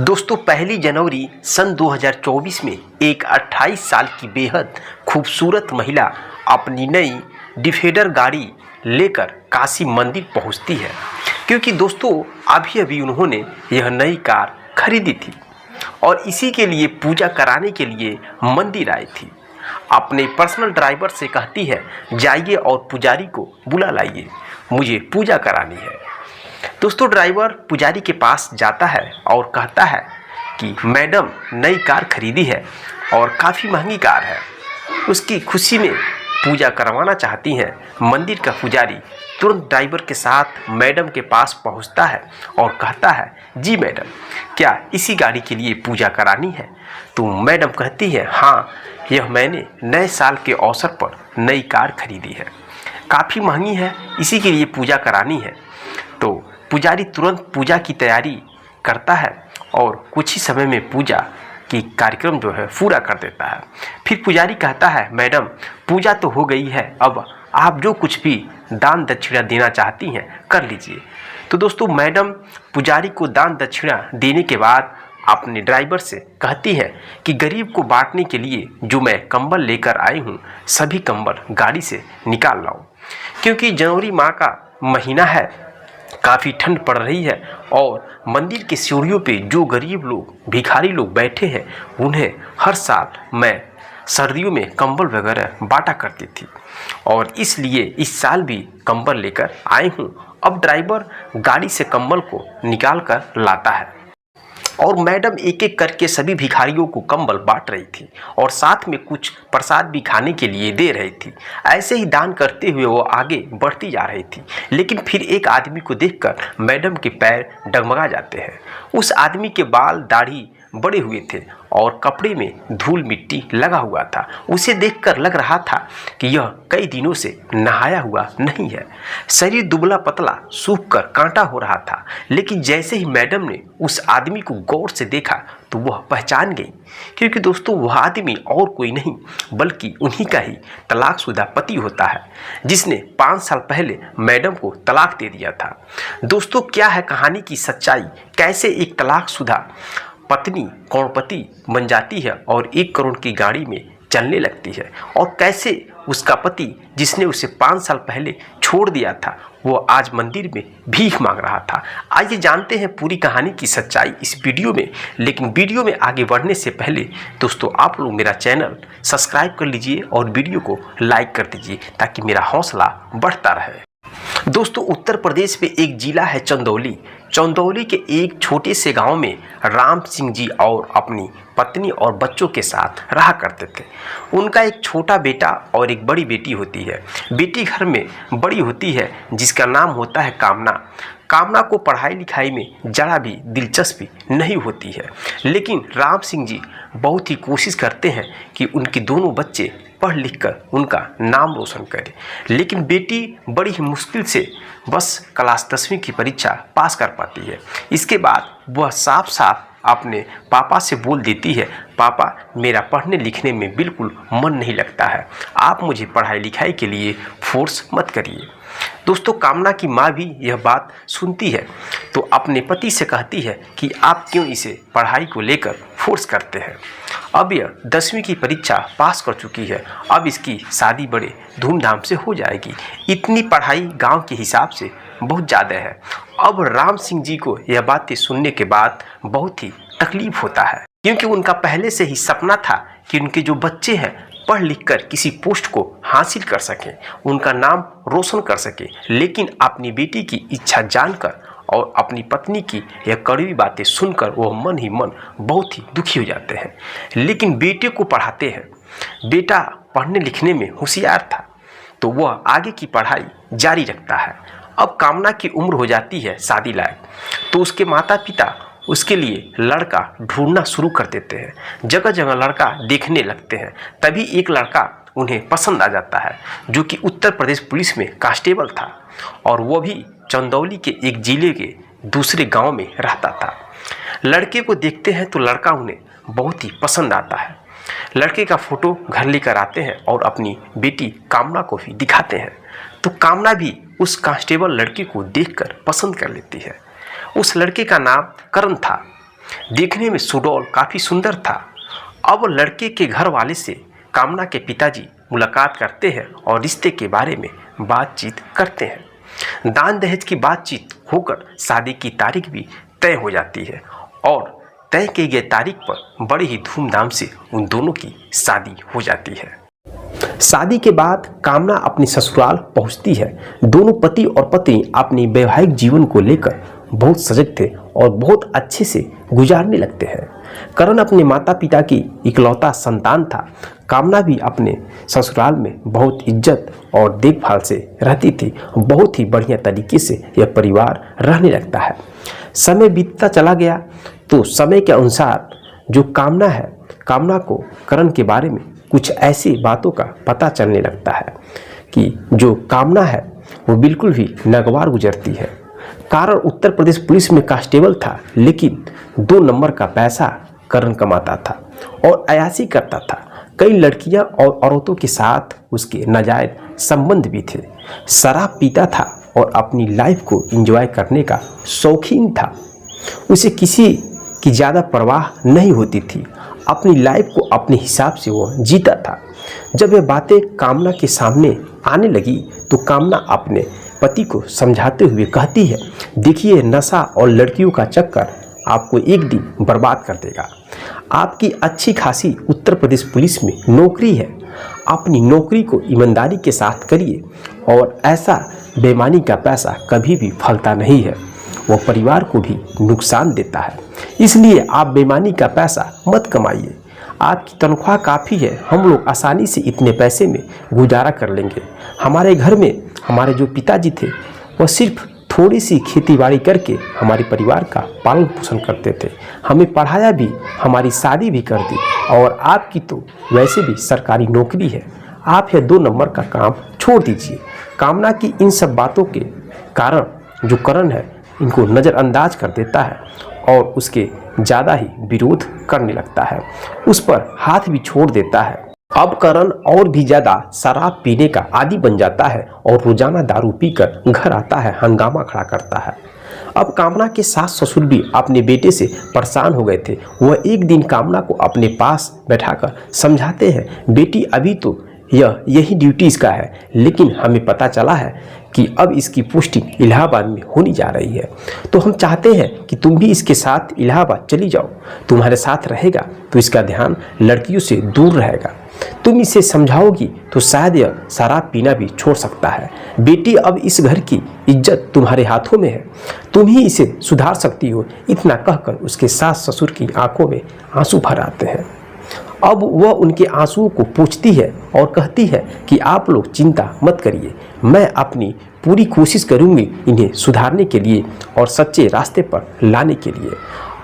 दोस्तों 1 जनवरी सन 2024 में एक 28 साल की बेहद खूबसूरत महिला अपनी नई डिफेंडर गाड़ी लेकर काशी मंदिर पहुंचती है, क्योंकि दोस्तों अभी अभी उन्होंने यह नई कार खरीदी थी और इसी के लिए पूजा कराने के लिए मंदिर आई थी। अपने पर्सनल ड्राइवर से कहती है, जाइए और पुजारी को बुला लाइए, मुझे पूजा करानी है। दोस्तों ड्राइवर पुजारी के पास जाता है और कहता है कि मैडम नई कार खरीदी है और काफ़ी महंगी कार है, उसकी खुशी में पूजा करवाना चाहती हैं। मंदिर का पुजारी तुरंत ड्राइवर के साथ मैडम के पास पहुंचता है और कहता है, जी मैडम, क्या इसी गाड़ी के लिए पूजा करानी है? तो मैडम कहती है, हाँ, यह मैंने नए साल के अवसर पर नई कार खरीदी है, काफ़ी महंगी है, इसी के लिए पूजा करानी है। तो पुजारी तुरंत पूजा की तैयारी करता है और कुछ ही समय में पूजा की कार्यक्रम जो है पूरा कर देता है। फिर पुजारी कहता है, मैडम पूजा तो हो गई है, अब आप जो कुछ भी दान दक्षिणा देना चाहती हैं कर लीजिए। तो दोस्तों मैडम पुजारी को दान दक्षिणा देने के बाद अपने ड्राइवर से कहती है कि गरीब को बांटने के लिए जो मैं कंबल लेकर आई हूँ, सभी कंबल गाड़ी से निकाल लाओ, क्योंकि जनवरी माह का महीना है, काफ़ी ठंड पड़ रही है और मंदिर के सीढ़ियों पे जो गरीब लोग, भिखारी लोग बैठे हैं, उन्हें हर साल मैं सर्दियों में कंबल वगैरह बांटा करती थी और इसलिए इस साल भी कंबल लेकर आए हूँ। अब ड्राइवर गाड़ी से कंबल को निकाल कर लाता है और मैडम एक एक करके सभी भिखारियों को कंबल बांट रही थी और साथ में कुछ प्रसाद भी खाने के लिए दे रही थी। ऐसे ही दान करते हुए वो आगे बढ़ती जा रही थी, लेकिन फिर एक आदमी को देखकर मैडम के पैर डगमगा जाते हैं। उस आदमी के बाल दाढ़ी बड़े हुए थे और कपड़े में धूल मिट्टी लगा हुआ था। उसे देखकर लग रहा था कि यह कई दिनों से नहाया हुआ नहीं है। शरीर दुबला पतला सूख कर कांटा हो रहा था, लेकिन जैसे ही मैडम ने उस आदमी को गौर से देखा तो वह पहचान गई, क्योंकि दोस्तों वह आदमी और कोई नहीं बल्कि उन्हीं का ही तलाकशुदा पति होता है, जिसने 5 साल पहले मैडम को तलाक दे दिया था। दोस्तों क्या है कहानी की सच्चाई? कैसे एक तलाकशुदा पत्नी करोड़पति बन जाती है और 1 करोड़ की गाड़ी में चलने लगती है, और कैसे उसका पति जिसने उसे 5 साल पहले छोड़ दिया था, वो आज मंदिर में भीख मांग रहा था। आइए जानते हैं पूरी कहानी की सच्चाई इस वीडियो में। लेकिन वीडियो में आगे बढ़ने से पहले दोस्तों आप लोग मेरा चैनल सब्सक्राइब कर लीजिए और वीडियो को लाइक कर दीजिए, ताकि मेरा हौसला बढ़ता रहे। दोस्तों उत्तर प्रदेश में एक जिला है चंदौली। चंदौली के एक छोटे से गांव में राम सिंह जी और अपनी पत्नी और बच्चों के साथ रहा करते थे। उनका एक छोटा बेटा और एक बड़ी बेटी होती है। बेटी घर में बड़ी होती है, जिसका नाम होता है कामना। कामना को पढ़ाई लिखाई में जरा भी दिलचस्पी नहीं होती है, लेकिन राम सिंह जी बहुत ही कोशिश करते हैं कि उनके दोनों बच्चे पढ़ लिख कर उनका नाम रोशन करें। लेकिन बेटी बड़ी ही मुश्किल से बस क्लास 10वीं की परीक्षा पास कर पाती है। इसके बाद वह साफ साफ अपने पापा से बोल देती है, पापा मेरा पढ़ने लिखने में बिल्कुल मन नहीं लगता है, आप मुझे पढ़ाई लिखाई के लिए फोर्स मत करिए। दोस्तों कामना की माँ भी यह बात सुनती है तो अपने पति से कहती है कि आप क्यों इसे पढ़ाई को लेकर फोर्स करते हैं। अब यह 10वीं की परीक्षा पास कर चुकी है, अब इसकी शादी बड़े धूमधाम से हो जाएगी। इतनी पढ़ाई गांव के हिसाब से बहुत ज़्यादा है। अब राम सिंह जी को यह बातें सुनने के बाद बहुत ही तकलीफ होता है, क्योंकि उनका पहले से ही सपना था कि उनके जो बच्चे हैं पढ़ लिख कर किसी पोस्ट को हासिल कर सकें, उनका नाम रोशन कर सके। लेकिन अपनी बेटी की इच्छा जानकर और अपनी पत्नी की यह कड़वी बातें सुनकर वह मन ही मन बहुत ही दुखी हो जाते हैं। लेकिन बेटे को पढ़ाते हैं, बेटा पढ़ने लिखने में होशियार था तो वह आगे की पढ़ाई जारी रखता है। अब कामना की उम्र हो जाती है शादी लायक, तो उसके माता पिता उसके लिए लड़का ढूंढना शुरू कर देते हैं। जगह जगह लड़का देखने लगते हैं। तभी एक लड़का उन्हें पसंद आ जाता है, जो कि उत्तर प्रदेश पुलिस में कांस्टेबल था और वो भी चंदौली के एक जिले के दूसरे गांव में रहता था। लड़के को देखते हैं तो लड़का उन्हें बहुत ही पसंद आता है। लड़के का फोटो घर लेकर आते हैं और अपनी बेटी कामना को भी दिखाते हैं, तो कामना भी उस कांस्टेबल लड़के को देखकर पसंद कर लेती है। उस लड़के का नाम करण था। देखने में सुडौल काफ़ी सुंदर था। अब लड़के के घर वाले से कामना के पिताजी मुलाकात करते हैं और रिश्ते के बारे में बातचीत करते हैं। दान दहेज की बातचीत होकर शादी की तारीख भी तय हो जाती है और तय की गई तारीख पर बड़े ही धूमधाम से उन दोनों की शादी हो जाती है। शादी के बाद कामना अपनी ससुराल पहुंचती है। दोनों पति और पत्नी अपनी वैवाहिक जीवन को लेकर बहुत सजग थे और बहुत अच्छे से गुजारने लगते हैं। करण अपने माता पिता की इकलौता संतान था। कामना भी अपने ससुराल में बहुत इज्जत और देखभाल से रहती थी। बहुत ही बढ़िया तरीके से यह परिवार रहने लगता है। समय बीतता चला गया तो समय के अनुसार जो कामना है, कामना को करण के बारे में कुछ ऐसी बातों का पता चलने लगता है कि जो कामना है वो बिल्कुल भी नागवार गुजरती है। कारण उत्तर प्रदेश पुलिस में कांस्टेबल था, लेकिन 2 नंबर का पैसा करण कमाता था और अयासी करता था। कई लड़कियां और औरतों के साथ उसके नाजायज संबंध भी थे। शराब पीता था और अपनी लाइफ को एंजॉय करने का शौकीन था। उसे किसी की ज़्यादा परवाह नहीं होती थी। अपनी लाइफ को अपने हिसाब से वो जीता था। जब यह बातें कामना के सामने आने लगी तो कामना अपने पति को समझाते हुए कहती है, देखिए नशा और लड़कियों का चक्कर आपको एक दिन बर्बाद कर देगा। आपकी अच्छी खासी उत्तर प्रदेश पुलिस में नौकरी है। अपनी नौकरी को ईमानदारी के साथ करिए और ऐसा बेईमानी का पैसा कभी भी फलता नहीं है, वो परिवार को भी नुकसान देता है। इसलिए आप बेईमानी का पैसा मत कमाइए। आपकी तनख्वाह काफ़ी है, हम लोग आसानी से इतने पैसे में गुजारा कर लेंगे। हमारे घर में हमारे जो पिताजी थे वह सिर्फ थोड़ी सी खेतीबाड़ी करके हमारे परिवार का पालन पोषण करते थे। हमें पढ़ाया भी, हमारी शादी भी कर दी और आपकी तो वैसे भी सरकारी नौकरी है। आप यह 2 नंबर का काम छोड़ दीजिए। कामना की इन सब बातों के कारण जो करण है इनको नज़रअंदाज कर देता है और उसके ज़्यादा ही विरोध करने लगता है, उस पर हाथ भी छोड़ देता है। अब करण और भी ज़्यादा शराब पीने का आदी बन जाता है और रोजाना दारू पीकर घर आता है, हंगामा खड़ा करता है। अब कामना के सास ससुर भी अपने बेटे से परेशान हो गए थे। वह एक दिन कामना को अपने पास बैठाकर समझाते हैं, बेटी अभी तो यही ड्यूटी इसका है, लेकिन हमें पता चला है कि अब इसकी पोस्टिंग इलाहाबाद में होने जा रही है, तो हम चाहते हैं कि तुम भी इसके साथ इलाहाबाद चली जाओ। तुम्हारे साथ रहेगा तो इसका ध्यान लड़कियों से दूर रहेगा। तुम इसे समझाओगी तो शायद यह शराब पीना भी छोड़ सकता है। बेटी अब इस घर की इज्जत तुम्हारे हाथों में है, तुम ही इसे सुधार सकती हो। इतना कहकर उसके सास ससुर की आंखों में आंसू भर आते हैं। अब वह उनके आंसुओं को पोंछती है और कहती है कि आप लोग चिंता मत करिए, मैं अपनी पूरी कोशिश करूंगी इन्हें सुधारने के लिए और सच्चे रास्ते पर लाने के लिए।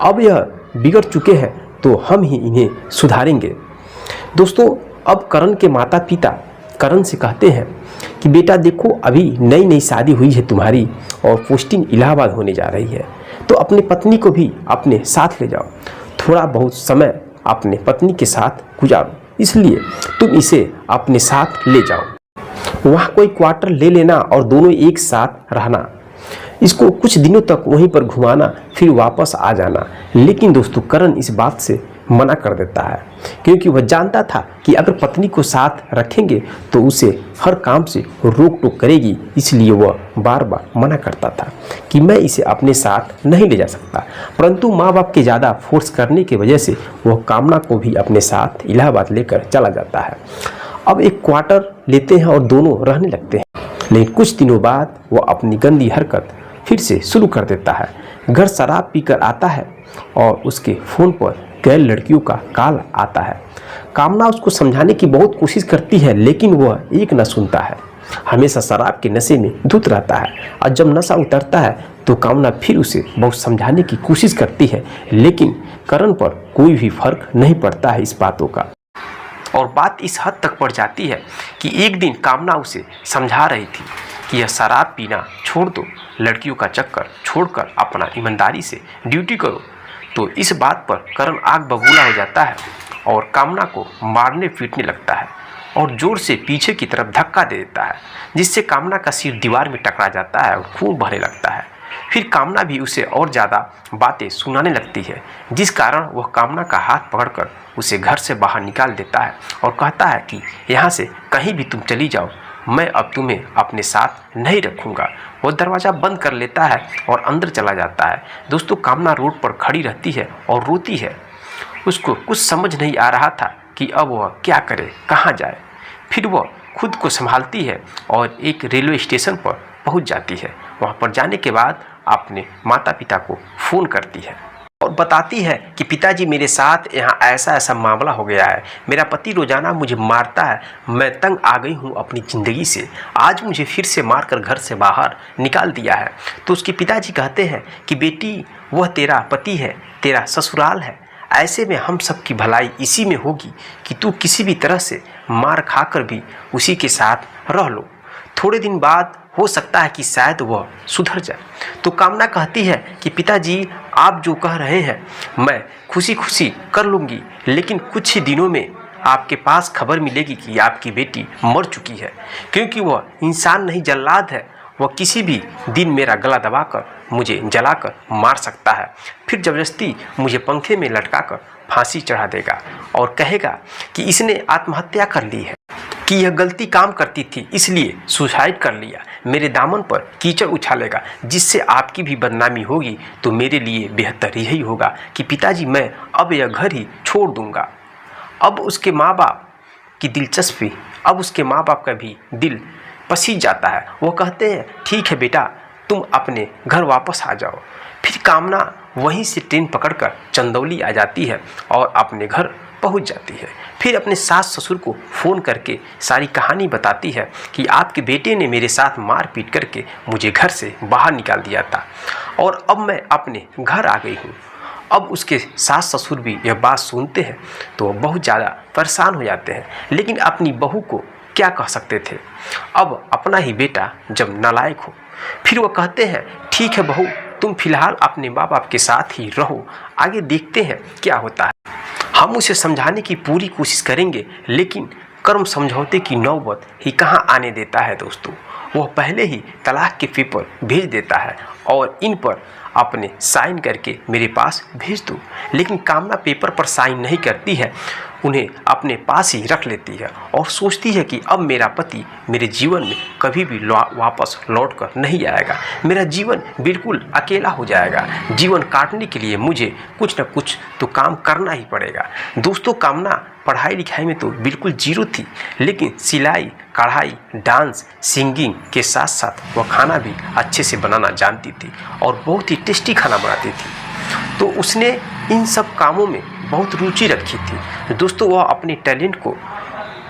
अब यह बिगड़ चुके हैं तो हम ही इन्हें सुधारेंगे। दोस्तों, अब करण के माता पिता करण से कहते हैं कि बेटा देखो, अभी नई नई शादी हुई है तुम्हारी और पोस्टिंग इलाहाबाद होने जा रही है, तो अपनी पत्नी को भी अपने साथ ले जाओ। थोड़ा बहुत समय अपने पत्नी के साथ गुजारो, इसलिए तुम इसे अपने साथ ले जाओ। वहाँ कोई क्वार्टर ले लेना और दोनों एक साथ रहना। इसको कुछ दिनों तक वहीं पर घुमाना, फिर वापस आ जाना। लेकिन दोस्तों, करण इस बात से मना कर देता है, क्योंकि वह जानता था कि अगर पत्नी को साथ रखेंगे तो उसे हर काम से रोक टोक करेगी। इसलिए वह बार बार मना करता था कि मैं इसे अपने साथ नहीं ले जा सकता। परंतु माँ बाप के ज़्यादा फोर्स करने की वजह से वह कामना को भी अपने साथ इलाहाबाद लेकर चला जाता है। अब एक क्वार्टर लेते हैं और दोनों रहने लगते हैं। लेकिन कुछ दिनों बाद वह अपनी गंदी हरकत फिर से शुरू कर देता है। घर शराब पीकर आता है और उसके फ़ोन पर गैर लड़कियों का कॉल आता है। कामना उसको समझाने की बहुत कोशिश करती है, लेकिन वह एक न सुनता है। हमेशा शराब के नशे में धुत रहता है और जब नशा उतरता है तो कामना फिर उसे बहुत समझाने की कोशिश करती है, लेकिन करण पर कोई भी फर्क नहीं पड़ता है इस बातों का। और बात इस हद तक बढ़ जाती है कि एक दिन कामना उसे समझा रही थी कि यह शराब पीना छोड़ दो, लड़कियों का चक्कर छोड़कर अपना ईमानदारी से ड्यूटी करो। तो इस बात पर करण आग बबूला हो जाता है और कामना को मारने पीटने लगता है और जोर से पीछे की तरफ धक्का दे देता है, जिससे कामना का सिर दीवार में टकरा जाता है और खून बहने लगता है। फिर कामना भी उसे और ज़्यादा बातें सुनाने लगती है, जिस कारण वह कामना का हाथ पकड़कर उसे घर से बाहर निकाल देता है और कहता है कि यहाँ से कहीं भी तुम चली जाओ, मैं अब तुम्हें अपने साथ नहीं रखूँगा। वो दरवाज़ा बंद कर लेता है और अंदर चला जाता है। दोस्तों, कामना रोड पर खड़ी रहती है और रोती है। उसको कुछ समझ नहीं आ रहा था कि अब वह क्या करे, कहाँ जाए। फिर वह खुद को संभालती है और एक रेलवे स्टेशन पर पहुंच जाती है। वहां पर जाने के बाद अपने माता पिता को फ़ोन करती है और बताती है कि पिताजी, मेरे साथ यहाँ ऐसा ऐसा मामला हो गया है। मेरा पति रोज़ाना मुझे मारता है, मैं तंग आ गई हूँ अपनी ज़िंदगी से। आज मुझे फिर से मारकर घर से बाहर निकाल दिया है। तो उसके पिताजी कहते हैं कि बेटी, वह तेरा पति है, तेरा ससुराल है। ऐसे में हम सब की भलाई इसी में होगी कि तू किसी भी तरह से मार खाकर भी उसी के साथ रह लो। थोड़े दिन बाद हो सकता है कि शायद वह सुधर जाए। तो कामना कहती है कि पिताजी, आप जो कह रहे हैं मैं खुशी खुशी कर लूँगी, लेकिन कुछ ही दिनों में आपके पास खबर मिलेगी कि आपकी बेटी मर चुकी है, क्योंकि वह इंसान नहीं, जल्लाद है। वह किसी भी दिन मेरा गला दबाकर मुझे जलाकर मार सकता है, फिर ज़बरदस्ती मुझे पंखे में लटकाकर फांसी चढ़ा देगा और कहेगा कि इसने आत्महत्या कर ली है, कि यह गलती काम करती थी इसलिए सुसाइड कर लिया। मेरे दामन पर कीचड़ उछालेगा, जिससे आपकी भी बदनामी होगी। तो मेरे लिए बेहतर यही होगा कि पिताजी, मैं अब यह घर ही छोड़ दूंगा। अब उसके माँ बाप की दिलचस्पी, अब उसके माँ बाप का भी दिल पसीज जाता है। वो कहते हैं, ठीक है बेटा, तुम अपने घर वापस आ जाओ। फिर कामना वहीं से ट्रेन पकड़कर चंदौली आ जाती है और अपने घर पहुंच जाती है। फिर अपने सास ससुर को फ़ोन करके सारी कहानी बताती है कि आपके बेटे ने मेरे साथ मार पीट करके मुझे घर से बाहर निकाल दिया था और अब मैं अपने घर आ गई हूँ। अब उसके सास ससुर भी यह बात सुनते हैं तो बहुत ज़्यादा परेशान हो जाते हैं, लेकिन अपनी बहू को क्या कह सकते थे। अब अपना ही बेटा जब नालायक हो, फिर वो कहते हैं, ठीक है बहू, तुम फिलहाल अपने माँ बाप के साथ ही रहो, आगे देखते हैं क्या होता है। हम उसे समझाने की पूरी कोशिश करेंगे, लेकिन कर्म समझौते की नौबत ही कहाँ आने देता है। दोस्तों, वह पहले ही तलाक के पेपर भेज देता है और इन पर अपने साइन करके मेरे पास भेज दो। लेकिन कामना पेपर पर साइन नहीं करती है, उन्हें अपने पास ही रख लेती है और सोचती है कि अब मेरा पति मेरे जीवन में कभी भी वापस लौट कर नहीं आएगा। मेरा जीवन बिल्कुल अकेला हो जाएगा। जीवन काटने के लिए मुझे कुछ न कुछ तो काम करना ही पड़ेगा। दोस्तों, कामना पढ़ाई लिखाई में तो बिल्कुल जीरो थी, लेकिन सिलाई, कढ़ाई, डांस, सिंगिंग के साथ साथ वह खाना भी अच्छे से बनाना जानती थी और बहुत ही टेस्टी खाना बनाती थी। तो उसने इन सब कामों में बहुत रुचि रखी थी। दोस्तों, वह अपने टैलेंट को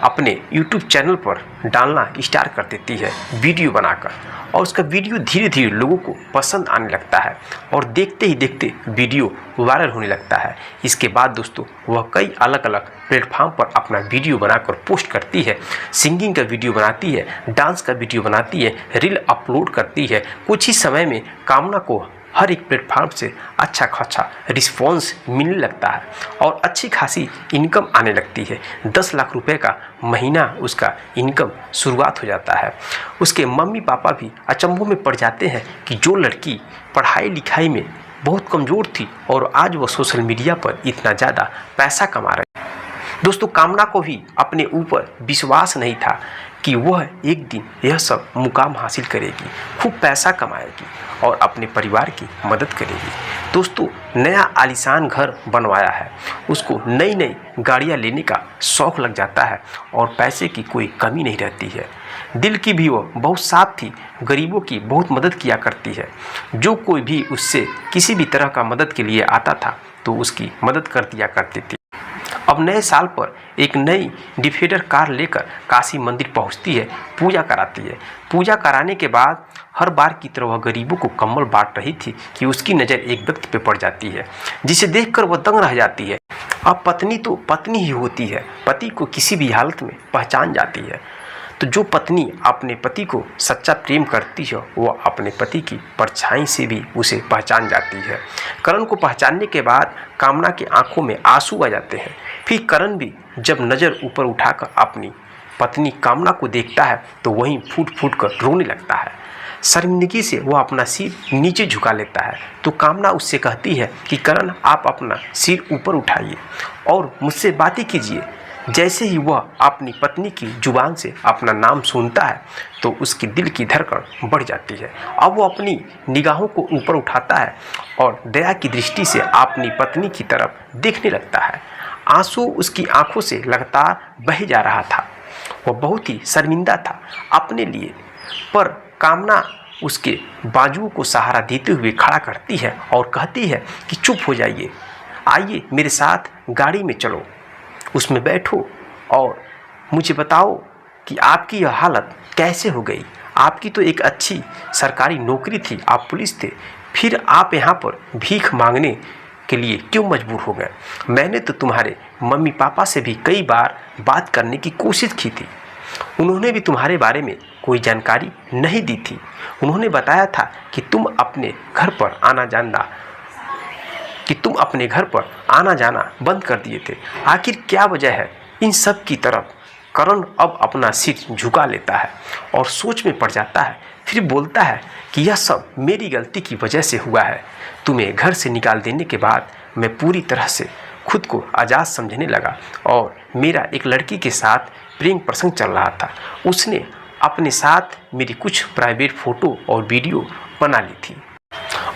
अपने YouTube चैनल पर डालना स्टार्ट कर देती है वीडियो बनाकर, और उसका वीडियो धीरे धीरे लोगों को पसंद आने लगता है और देखते ही देखते वीडियो वायरल होने लगता है। इसके बाद दोस्तों, वह कई अलग अलग प्लेटफार्म पर अपना वीडियो बनाकर पोस्ट करती है। सिंगिंग का वीडियो बनाती है, डांस का वीडियो बनाती है, रील अपलोड करती है। कुछ ही समय में कामना को हर एक प्लेटफार्म से अच्छा खासा रिस्पॉन्स मिलने लगता है और अच्छी खासी इनकम आने लगती है। 10 लाख रुपए का महीना उसका इनकम शुरुआत हो जाता है। उसके मम्मी पापा भी अचंभों में पड़ जाते हैं कि जो लड़की पढ़ाई लिखाई में बहुत कमज़ोर थी और आज वो सोशल मीडिया पर इतना ज़्यादा पैसा कमा रही है। दोस्तों, कामना को भी अपने ऊपर विश्वास नहीं था कि वह एक दिन यह सब मुकाम हासिल करेगी, खूब पैसा कमाएगी और अपने परिवार की मदद करेगी। दोस्तों, नया आलीशान घर बनवाया है, उसको नई नई गाड़ियाँ लेने का शौक़ लग जाता है और पैसे की कोई कमी नहीं रहती है। दिल की भी वो बहुत साफ थी, गरीबों की बहुत मदद किया करती है। जो कोई भी उससे किसी भी तरह का मदद के लिए आता था तो उसकी मदद कर दिया करती थी। अब नए साल पर एक नई डिफेंडर कार लेकर काशी मंदिर पहुंचती है, पूजा कराती है। पूजा कराने के बाद हर बार की तरह वह गरीबों को कंबल बांट रही थी कि उसकी नज़र एक व्यक्ति पर पड़ जाती है, जिसे देखकर वह दंग रह जाती है। अब पत्नी तो पत्नी ही होती है, पति को किसी भी हालत में पहचान जाती है। तो जो पत्नी अपने पति को सच्चा प्रेम करती है, वह अपने पति की परछाई से भी उसे पहचान जाती है। करण को पहचानने के बाद कामना की आंखों में आंसू आ जाते हैं। फिर करण भी जब नज़र ऊपर उठाकर अपनी पत्नी कामना को देखता है तो वहीं फूट फूट कर रोने लगता है। शर्मिंदगी से वो अपना सिर नीचे झुका लेता है। तो कामना उससे कहती है कि करण, आप अपना सिर ऊपर उठाइए और मुझसे बातें कीजिए। जैसे ही वह अपनी पत्नी की जुबान से अपना नाम सुनता है तो उसके दिल की धड़कन बढ़ जाती है। अब वो अपनी निगाहों को ऊपर उठाता है और दया की दृष्टि से अपनी पत्नी की तरफ देखने लगता है। आंसू उसकी आंखों से लगातार बह जा रहा था। वह बहुत ही शर्मिंदा था अपने लिए, पर कामना उसके बाजुओं को सहारा देते हुए खड़ा करती है और कहती है कि चुप हो जाइए, आइए मेरे साथ गाड़ी में चलो, उसमें बैठो और मुझे बताओ कि आपकी यह हालत कैसे हो गई। आपकी तो एक अच्छी सरकारी नौकरी थी, आप पुलिस थे, फिर आप यहाँ पर भीख मांगने के लिए क्यों मजबूर हो गए। मैंने तो तुम्हारे मम्मी पापा से भी कई बार बात करने की कोशिश की थी, उन्होंने भी तुम्हारे बारे में कोई जानकारी नहीं दी थी। उन्होंने बताया था कि तुम अपने घर पर आना जाना बंद कर दिए थे। आखिर क्या वजह है इन सब की तरफ। करण अब अपना सिर झुका लेता है और सोच में पड़ जाता है। फिर बोलता है कि यह सब मेरी गलती की वजह से हुआ है। तुम्हें घर से निकाल देने के बाद मैं पूरी तरह से खुद को आज़ाद समझने लगा और मेरा एक लड़की के साथ प्रेम प्रसंग चल रहा था। उसने अपने साथ मेरी कुछ प्राइवेट फ़ोटो और वीडियो बना ली थी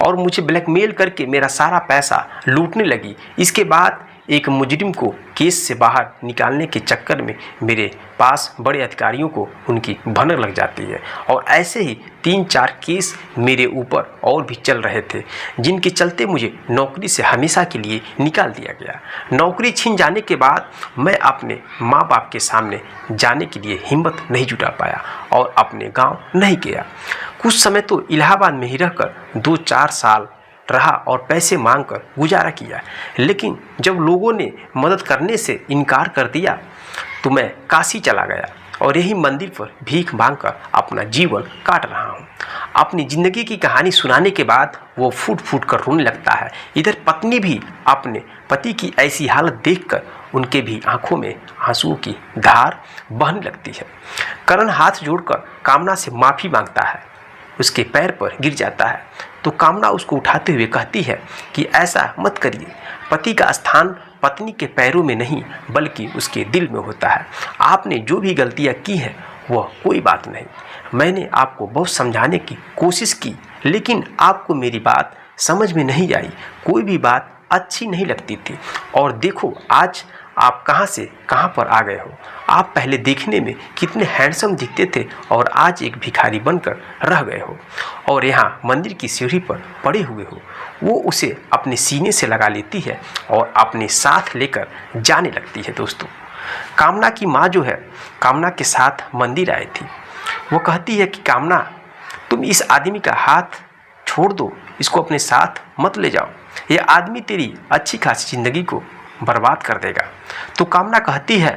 और मुझे ब्लैकमेल करके मेरा सारा पैसा लूटने लगी। इसके बाद एक मुजरिम को केस से बाहर निकालने के चक्कर में मेरे पास बड़े अधिकारियों को उनकी भनक लग जाती है और ऐसे ही 3-4 केस मेरे ऊपर और भी चल रहे थे, जिनके चलते मुझे नौकरी से हमेशा के लिए निकाल दिया गया। नौकरी छिन जाने के बाद मैं अपने माँ बाप के सामने जाने के लिए हिम्मत नहीं जुटा पाया और अपने गाँव नहीं गया। कुछ समय तो इलाहाबाद में ही रहकर 2-4 साल रहा और पैसे मांगकर गुजारा किया, लेकिन जब लोगों ने मदद करने से इनकार कर दिया तो मैं काशी चला गया और यही मंदिर पर भीख मांगकर अपना जीवन काट रहा हूँ। अपनी ज़िंदगी की कहानी सुनाने के बाद वो फूट फूट कर रोने लगता है। इधर पत्नी भी अपने पति की ऐसी हालत देखकर उनके भी आंखों में आंसुओं की धार बहने लगती है। करण हाथ जोड़कर कामना से माफ़ी मांगता है, उसके पैर पर गिर जाता है तो कामना उसको उठाते हुए कहती है कि ऐसा मत करिए। पति का स्थान पत्नी के पैरों में नहीं बल्कि उसके दिल में होता है। आपने जो भी गलतियां की हैं वह कोई बात नहीं। मैंने आपको बहुत समझाने की कोशिश की, लेकिन आपको मेरी बात समझ में नहीं आई, कोई भी बात अच्छी नहीं लगती थी। और देखो आज आप कहां से कहां पर आ गए हो। आप पहले देखने में कितने हैंडसम दिखते थे और आज एक भिखारी बनकर रह गए हो और यहाँ मंदिर की सीढ़ी पर पड़े हुए हो। वो उसे अपने सीने से लगा लेती है और अपने साथ लेकर जाने लगती है। दोस्तों, कामना की माँ जो है कामना के साथ मंदिर आई थी। वो कहती है कि कामना, तुम इस आदमी का हाथ छोड़ दो, इसको अपने साथ मत ले जाओ, ये आदमी तेरी अच्छी खासी ज़िंदगी को बर्बाद कर देगा। तो कामना कहती है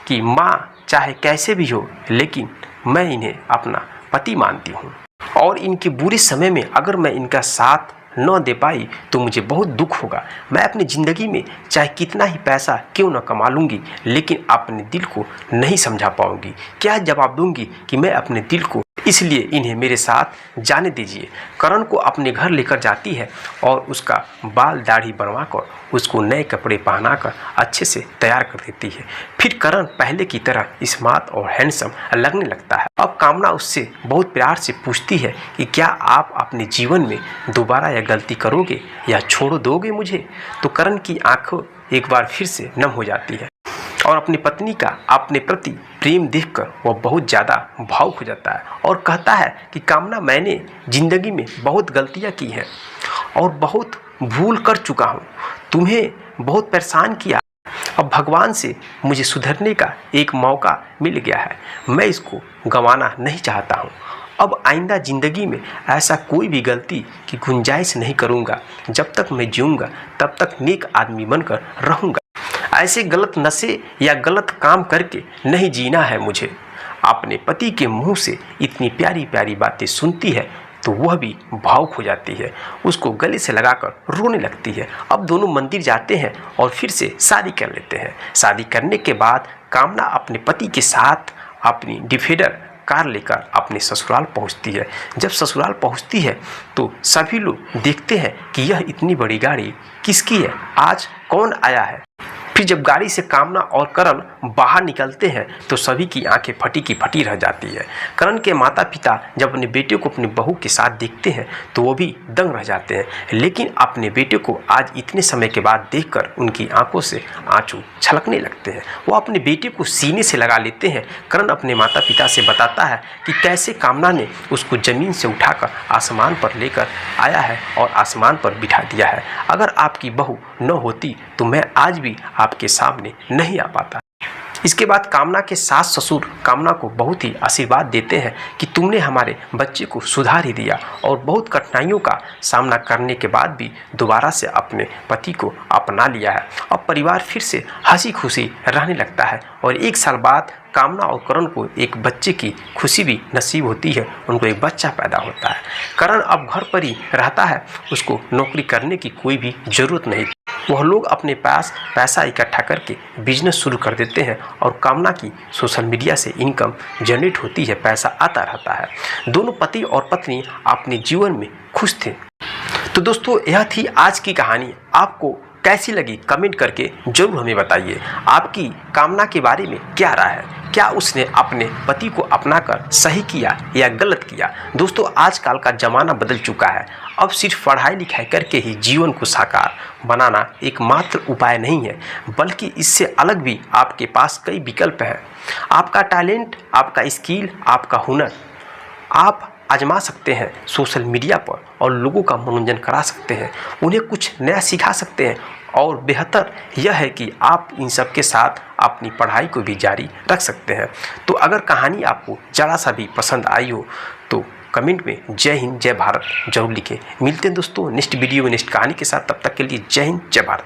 कि माँ चाहे कैसे भी हो, लेकिन मैं इन्हें अपना पति मानती हूँ और इनके बुरे समय में अगर मैं इनका साथ न दे पाई तो मुझे बहुत दुख होगा। मैं अपनी ज़िंदगी में चाहे कितना ही पैसा क्यों न कमा लूँगी, लेकिन अपने दिल को नहीं समझा पाऊँगी। क्या जवाब दूँगी कि मैं अपने दिल को, इसलिए इन्हें मेरे साथ जाने दीजिए। करण को अपने घर लेकर जाती है और उसका बाल दाढ़ी बनवाकर उसको नए कपड़े पहनाकर अच्छे से तैयार कर देती है। फिर करण पहले की तरह स्मार्ट और हैंडसम लगने लगता है। अब कामना उससे बहुत प्यार से पूछती है कि क्या आप अपने जीवन में दोबारा यह गलती करोगे या छोड़ दोगे मुझे। तो करण की आंखों एक बार फिर से नम हो जाती है और अपनी पत्नी का अपने प्रति प्रेम देखकर वह बहुत ज़्यादा भावुक हो जाता है और कहता है कि कामना, मैंने ज़िंदगी में बहुत गलतियाँ की हैं और बहुत भूल कर चुका हूँ, तुम्हें बहुत परेशान किया। अब भगवान से मुझे सुधरने का एक मौका मिल गया है, मैं इसको गंवाना नहीं चाहता हूँ। अब आइंदा ज़िंदगी में ऐसा कोई भी गलती की गुंजाइश नहीं करूँगा। जब तक मैं जीऊँगा तब तक नेक आदमी बनकर रहूँगा। ऐसे गलत नशे या गलत काम करके नहीं जीना है मुझे। अपने पति के मुंह से इतनी प्यारी प्यारी बातें सुनती है तो वह भी भावुक हो जाती है, उसको गले से लगाकर रोने लगती है। अब दोनों मंदिर जाते हैं और फिर से शादी कर लेते हैं। शादी करने के बाद कामना अपने पति के साथ अपनी डिफेंडर कार लेकर अपने ससुराल पहुंचती है। जब ससुराल पहुंचती है तो सभी लोग देखते हैं कि यह इतनी बड़ी गाड़ी किसकी है, आज कौन आया है। फिर जब गाड़ी से कामना और करण बाहर निकलते हैं तो सभी की आंखें फटी की फटी रह जाती है। करण के माता पिता जब अपने बेटे को अपनी बहू के साथ देखते हैं तो वो भी दंग रह जाते हैं, लेकिन अपने बेटे को आज इतने समय के बाद देखकर उनकी आंखों से आंसू छलकने लगते हैं। वो अपने बेटे को सीने से लगा लेते हैं। करण अपने माता पिता से बताता है कि कैसे कामना ने उसको ज़मीन से उठाकर आसमान पर लेकर आया है और आसमान पर बिठा दिया है। अगर आपकी बहू न होती तो मैं आज भी आपके सामने नहीं आ पाता। इसके बाद कामना के सास ससुर कामना को बहुत ही आशीर्वाद देते हैं कि तुमने हमारे बच्चे को सुधार ही दिया, और बहुत कठिनाइयों का सामना करने के बाद भी दोबारा से अपने पति को अपना लिया है। अब परिवार फिर से हंसी खुशी रहने लगता है और 1 साल बाद कामना और करण को एक बच्चे की खुशी भी नसीब होती है। उनको एक बच्चा पैदा होता है। करण अब घर पर ही रहता है, उसको नौकरी करने की कोई भी ज़रूरत नहीं। वह लोग अपने पास पैसा इकट्ठा करके बिजनेस शुरू कर देते हैं और कामना की सोशल मीडिया से इनकम जनरेट होती है, पैसा आता रहता है। दोनों पति और पत्नी अपने जीवन में खुश थे। तो दोस्तों, यह थी आज की कहानी। आपको कैसी लगी कमेंट करके जरूर हमें बताइए। आपकी कामना के बारे में क्या राय है? क्या उसने अपने पति को अपनाकर सही किया या गलत किया? दोस्तों, आजकल का ज़माना बदल चुका है। अब सिर्फ पढ़ाई लिखाई करके ही जीवन को साकार बनाना एकमात्र उपाय नहीं है, बल्कि इससे अलग भी आपके पास कई विकल्प हैं। आपका टैलेंट, आपका स्किल, आपका हुनर आप आजमा सकते हैं सोशल मीडिया पर और लोगों का मनोरंजन करा सकते हैं, उन्हें कुछ नया सिखा सकते हैं। और बेहतर यह है कि आप इन सब के साथ अपनी पढ़ाई को भी जारी रख सकते हैं। तो अगर कहानी आपको ज़रा सा भी पसंद आई हो तो कमेंट में जय हिंद जय भारत जरूर लिखें। मिलते हैं दोस्तों नेक्स्ट वीडियो में नेक्स्ट कहानी के साथ। तब तक के लिए जय हिंद जय भारत।